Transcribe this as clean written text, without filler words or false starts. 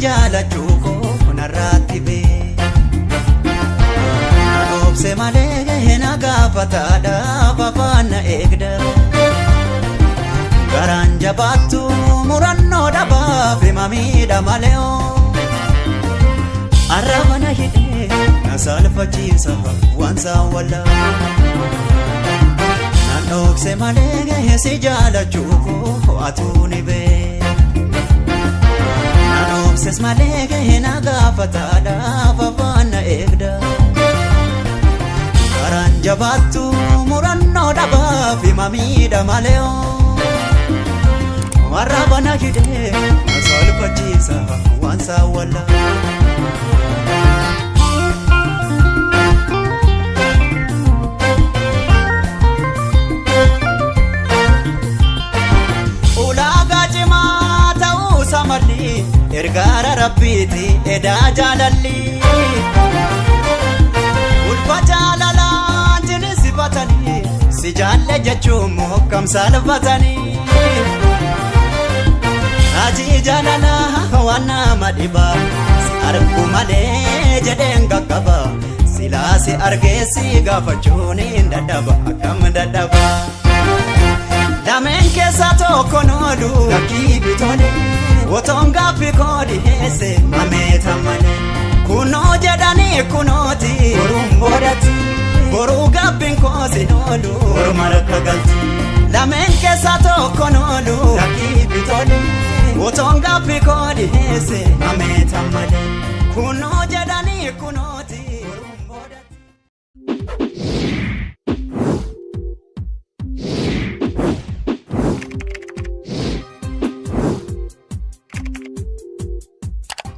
jaalachuu koo narratti bee obse malee na gaafataadhaaf afaan na eegda garaan jabaattu murannoo dhabaaf hima miidha malee arraba na hidhee na salphachiisa waan saawwala nan dhokse malee si jaalachuu koo atuu ni bee nan obses malee na gaafataadhaaf afaan na eegda garaan jabaattu murannoo dhabaaf hima miidha malee arraba na hidhee na salphachiisa waan saawwala ergaara rabbiiti edaa jaalalli ulfa jaalalaan jinisifatanii si jaalle jechuun mookkamsa laffatanii raajii jaalalaa waan nama dhibaa si argu malee jedheen qaqqaba silaa si argee si gaafachuun hin dadhaba akkam dadhaba lameen keessaa tokko noolu lakkii bitone otoon gaaffii koo dhiheesse mameeta malee kunoo jedhanii kunooti boruun boodatti boruu gaabbiin koo sin oolu boruma rakka galti lameen keessaa tokko noolu lakkii bitone otoon gaaffii koo dhiheesse mameeta malee kunoo jedhanii kunooti